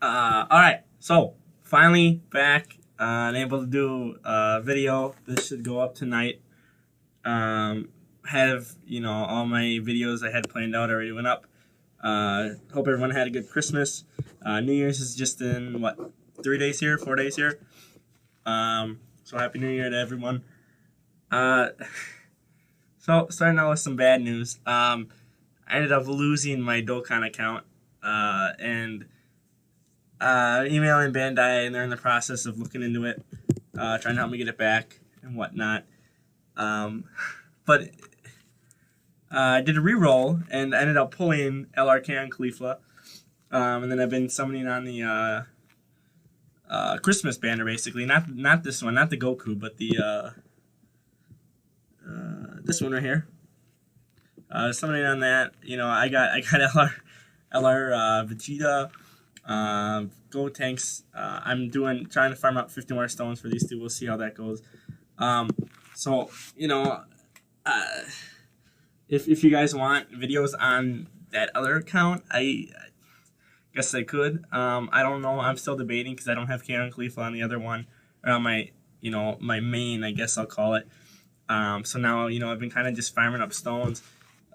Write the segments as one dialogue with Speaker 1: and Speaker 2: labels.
Speaker 1: All right, so finally back and able to do a video. This should go up tonight. Have all my videos I had planned out already went up. Hope everyone had a good Christmas. New Year's is just in what 3 days here, 4 days here. So happy New Year to everyone. Uh, so starting out with some bad news. I ended up losing my Dokkan account. And emailing Bandai, and they're in the process of looking into it, trying to help me get it back and whatnot. But I did a re-roll, and I ended up pulling LRK on Khalifa. And then I've been summoning on the Christmas banner, basically. Not this one, not the Goku, but the this one right here. Summoning on that. I got LR Vegeta. Go tanks. I'm trying to farm up 50 more stones for these two. We'll see how that goes. So if you guys want videos on that other account, I guess I could. I don't know. I'm still debating because I don't have Karen Khalifa on the other one, or on my main, I guess I'll call it. So now I've been kind of just farming up stones,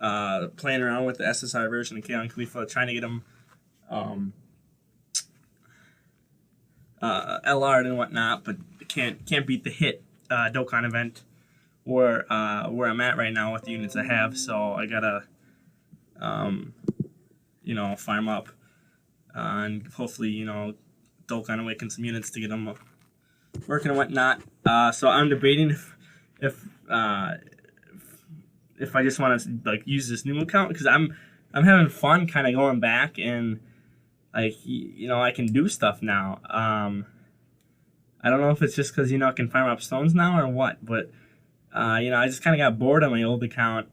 Speaker 1: playing around with the SSR version of Karen Khalifa, trying to get them LR'd and whatnot, but can't beat the hit Dokkan event where I'm at right now with the units I have. So I gotta farm up and hopefully Dokkan awaken some units to get them working and whatnot. So I'm debating if I just want to use this new account because I'm having fun kind of going back and I can do stuff now. I don't know if it's just because I can farm up stones now or what, but I just kind of got bored on my old account,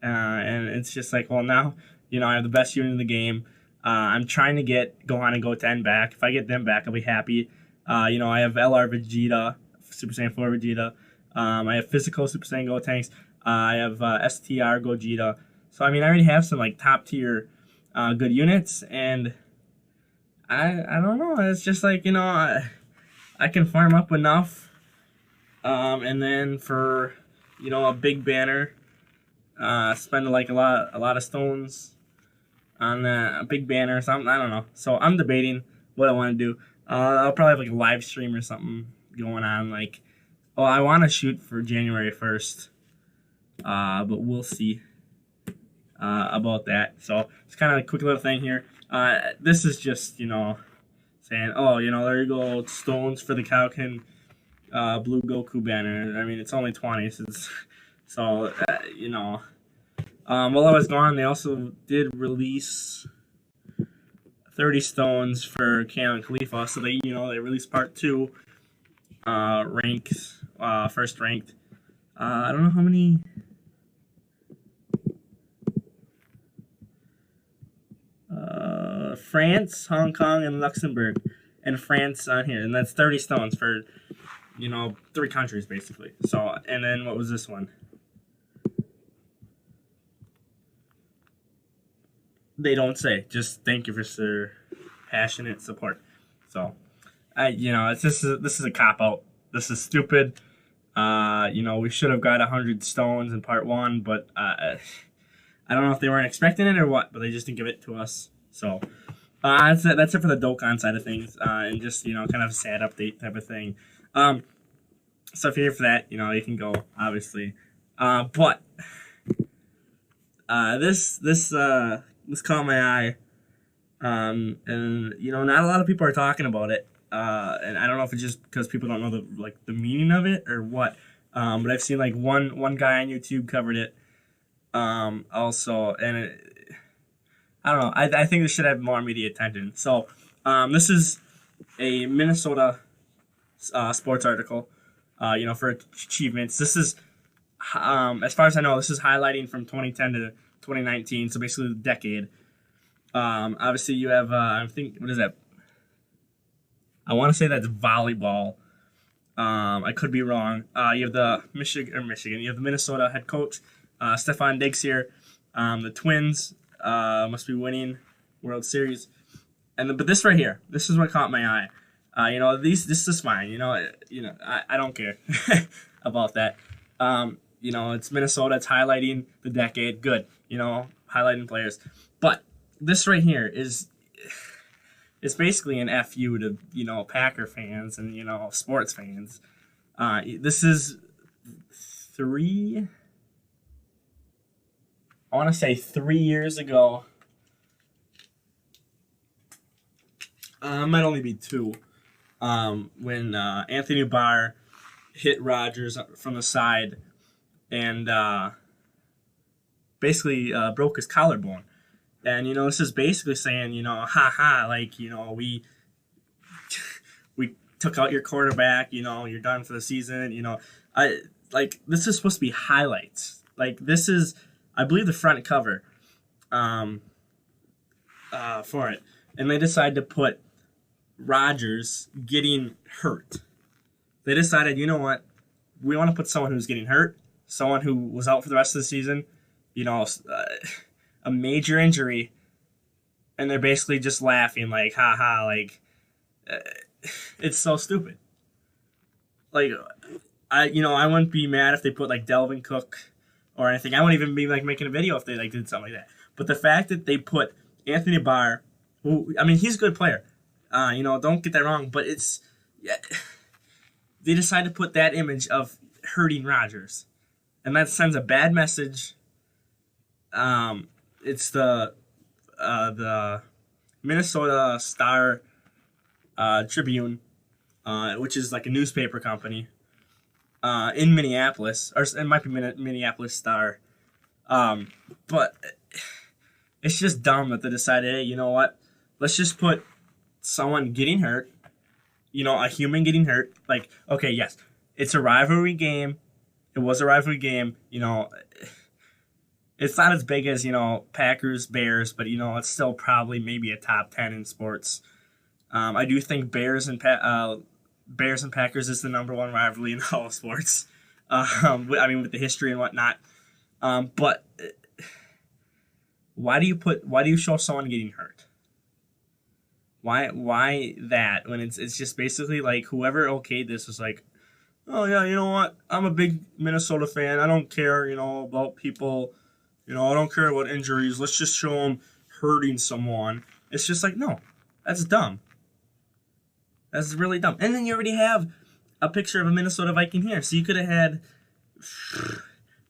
Speaker 1: and it's just like, well, now I have the best unit in the game. I'm trying to get Gohan and Goten back. If I get them back, I'll be happy. I have LR Vegeta, Super Saiyan 4 Vegeta. I have physical Super Saiyan Gotenks. I have STR Gogeta. So I already have some top tier good units, and I don't know. It's just like I can farm up enough, and then for a big banner, spend a lot of stones on a big banner or something. I don't know. So I'm debating what I want to do. I'll probably have a live stream or something going on. I want to shoot for January 1st, but we'll see about that. So it's kind of a quick little thing here. This is just saying, oh, there you go, stones for the Kaioken blue Goku banner. It's only 20, so while I was gone, they also did release 30 stones for Canon Khalifa. So they released part 2, ranks, first ranked. I don't know how many. France, Hong Kong, and Luxembourg, and France on here, and that's 30 stones for 3 countries basically. So, and then what was this one? They don't say. Just thank you for your passionate support. So, this is a cop out. This is stupid. We should have got 100 stones in part 1, but I don't know if they weren't expecting it or what, but they just didn't give it to us. So that's it for the Dokkan side of things, and just kind of a sad update type of thing. So if you're here for that, you can go obviously. But this caught my eye, and not a lot of people are talking about it, and I don't know if it's just because people don't know the meaning of it or what. But I've seen one guy on YouTube covered it, also, and I don't know. I think this should have more media attention. So, this is a Minnesota sports article, for achievements. This is, as far as I know, this is highlighting from 2010 to 2019, so basically the decade. Obviously, you have, I think, what is that? I want to say that's volleyball. I could be wrong. You have the Michigan. You have the Minnesota head coach, Stefan Diggs here. The Twins must be winning World Series. but this right here, this is what caught my eye. This is fine. I don't care about that. It's Minnesota. It's highlighting the decade. Good. Highlighting players. But this right here is it's basically an FU to Packer fans and sports fans. This is three. I want to say 3 years ago. Might only be two. When Anthony Barr hit Rodgers from the side and basically broke his collarbone. And this is basically saying, haha, like we took out your quarterback, you're done for the season, this is supposed to be highlights. Like this is, I believe, the front cover for it, and they decided to put Rodgers getting hurt. They decided, you know what, we want to put someone who's getting hurt, someone who was out for the rest of the season, a major injury, and they're basically just laughing like, haha, like, it's so stupid. Like, I wouldn't be mad if they put like Delvin Cook or anything. I wouldn't even be like making a video if they like did something like that. But the fact that they put Anthony Barr, who, I mean, he's a good player. Don't get that wrong, but they decided to put that image of hurting Rodgers, and that sends a bad message. It's the Minnesota Star Tribune, which is like a newspaper company in Minneapolis, or it might be Minneapolis Star. But it's just dumb that they decided, hey, you know what? Let's just put someone getting hurt, a human getting hurt. Like, okay, yes, it's a rivalry game. It was a rivalry game. It's not as big as, Packers, Bears, but, it's still probably maybe a top 10 in sports. I do think Bears and Packers is the number one rivalry in all of sports. With the history and whatnot. But why do you show someone getting hurt? Why that when it's just basically like whoever okayed this was like, oh yeah, you know what? I'm a big Minnesota fan. I don't care, about people. I don't care about injuries. Let's just show them hurting someone. It's just like, no, that's dumb. That's really dumb. And then you already have a picture of a Minnesota Viking here, so you could have had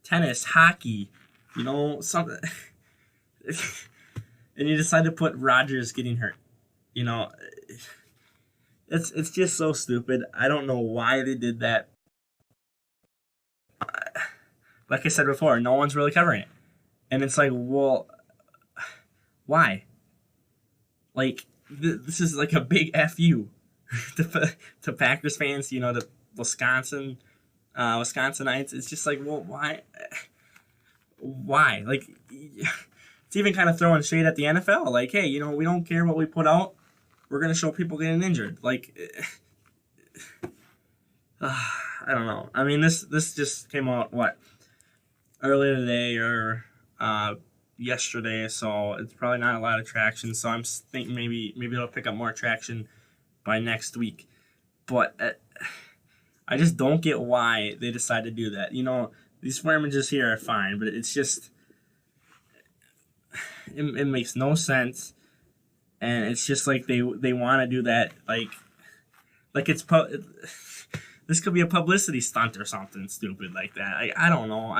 Speaker 1: tennis, hockey, something. And you decide to put Rodgers getting hurt. It's just so stupid. I don't know why they did that. Like I said before, no one's really covering it. And it's like, well, why? Like, this is like a big FU to Packers fans, to Wisconsinites. It's just like, well, why? Why? Like, it's even kind of throwing shade at the NFL. Like, hey, we don't care what we put out. We're going to show people getting injured. Like, I don't know. I mean, this just came out, earlier today or yesterday, so it's probably not a lot of traction. So I'm thinking maybe it'll pick up more traction by next week. But I just don't get why they decided to do that. These four images here are fine, but it's just it makes no sense. And it's just like they want to do that, like it's this could be a publicity stunt or something stupid like that. I don't know.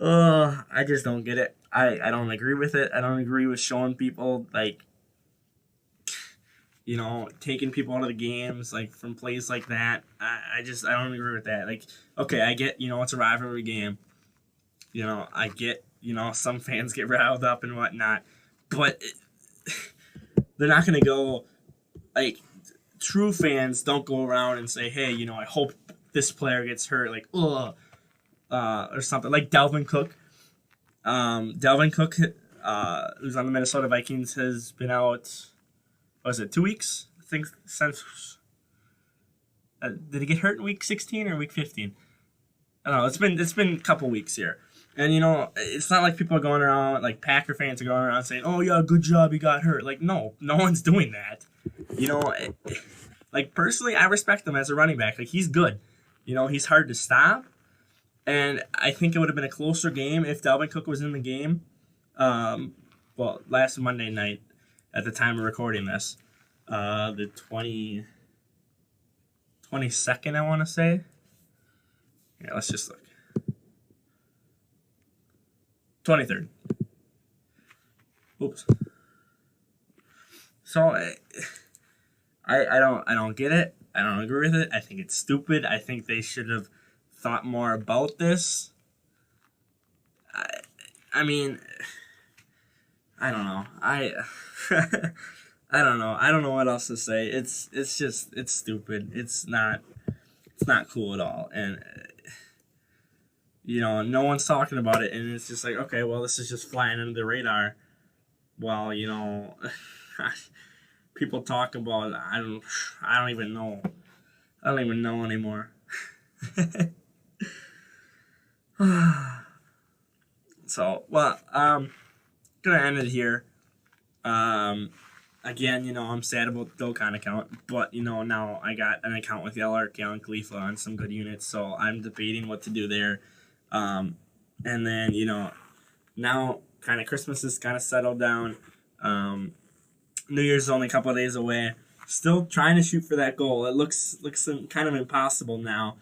Speaker 1: I just don't get it. I don't agree with it. I don't agree with showing people taking people out of the games from plays like that. I don't agree with that. Like, okay, I get it's a rivalry game. I get some fans get riled up and whatnot. But they're not going to go, true fans don't go around and say, hey, I hope this player gets hurt, or something. Like Delvin Cook. Delvin Cook, who's on the Minnesota Vikings, has been out, 2 weeks? I think since, did he get hurt in week 16 or week 15? I don't know. It's been a couple weeks here. And, it's not like people are going around, like Packer fans are going around saying, oh, yeah, good job, he got hurt. Like, no one's doing that. Like, personally, I respect him as a running back. Like, he's good. He's hard to stop. And I think it would have been a closer game if Dalvin Cook was in the game. Last Monday night at the time of recording this. The 22nd, I want to say. Yeah, let's just look. 23rd. Oops. So I don't get it. I don't agree with it. I think it's stupid. I think they should have thought more about this. I mean, I don't know. I don't know. I don't know what else to say. It's stupid. It's not cool at all. And no one's talking about it, and it's just like, okay, well, this is just flying under the radar. Well, people talk about, I don't even know. I don't even know anymore. So, gonna end it here. Again, I'm sad about the Dokkan account, but, now I got an account with LRK on Khalifa on some good units, so I'm debating what to do there. And then, now kind of Christmas is kind of settled down. New Year's is only a couple of days away. Still trying to shoot for that goal. It looks kind of impossible now.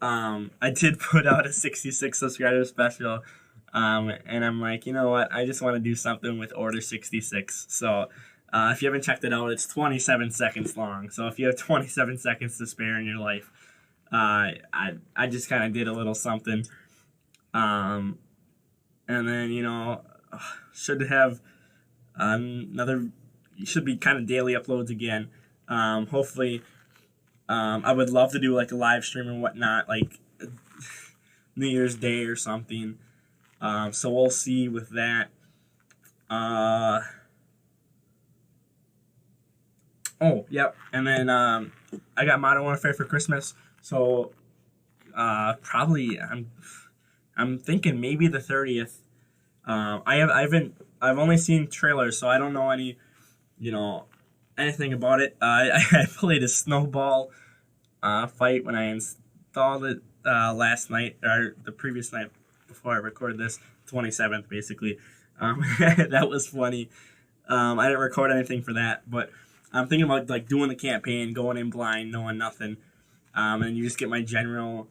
Speaker 1: I did put out a 66 subscriber special, and I'm like, you know what? I just want to do something with Order 66. So if you haven't checked it out, it's 27 seconds long. So if you have 27 seconds to spare in your life, I just kind of did a little something. And then, should have should be kind of daily uploads again. Hopefully, I would love to do like a live stream and whatnot, like New Year's Day or something. So we'll see with that. Oh, yep. And then I got Modern Warfare for Christmas. So probably I'm thinking maybe the 30th. I've only seen trailers, so I don't know anything about it. I played a snowball fight when I installed it last night, or the previous night before I recorded this, 27th basically. That was funny. I didn't record anything for that, but I'm thinking about like doing the campaign, going in blind, knowing nothing, and you just get my general,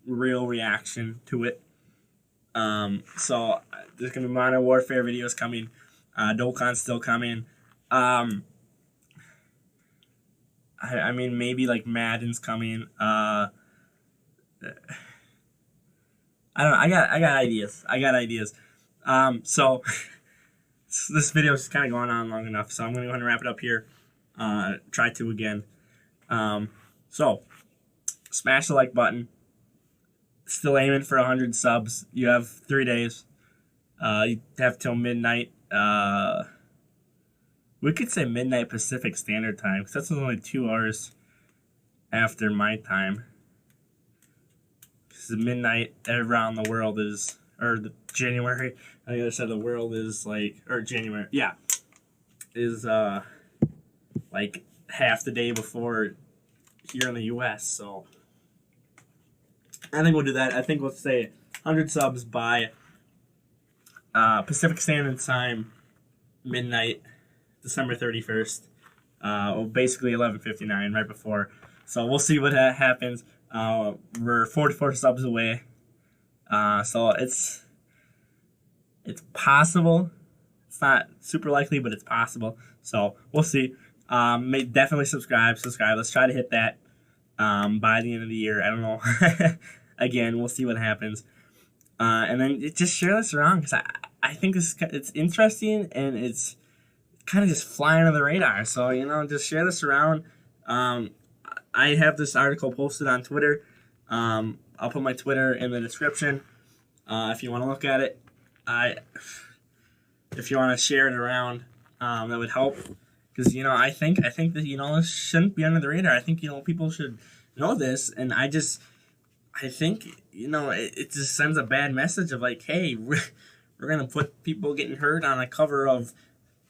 Speaker 1: real reaction to it. So there's gonna be Modern Warfare videos coming. Dokkan's still coming. I mean, maybe like Madden's coming. I don't know. I got ideas. So this video is kind of going on long enough, so I'm gonna go ahead and wrap it up here. Try to again. So smash the like button. Still aiming for 100 subs. You have 3 days. You have till midnight. We could say midnight Pacific Standard Time, because that's only 2 hours after my time. Because midnight around the world is, or the January, on the other side of the world is like, or January, yeah, is like half the day before here in the U.S., so I think we'll do that. I think we'll say 100 subs by Pacific Standard Time, midnight, December 31st. Basically 11:59, right before. So we'll see what happens. We're 44 subs away. So it's possible. It's not super likely, but it's possible. So we'll see. Definitely subscribe. Let's try to hit that by the end of the year. I don't know. Again, we'll see what happens. And then just share this around, because I think it's interesting, and it's kind of just flying under the radar. So, just share this around. I have this article posted on Twitter. I'll put my Twitter in the description if you want to look at it. If you want to share it around, that would help. Because, I think that, this shouldn't be under the radar. I think, people should know this. And I I think, it just sends a bad message of like, hey, we're gonna put people getting hurt on a cover of,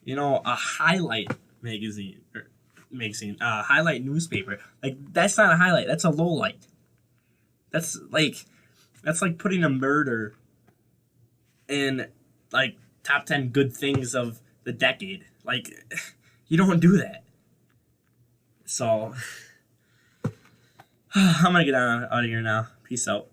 Speaker 1: a highlight magazine or highlight newspaper. Like, that's not a highlight. That's a low light. That's like putting a murder in like top 10 good things of the decade. Like, you don't do that. So I'm gonna get out of here now. Peace out.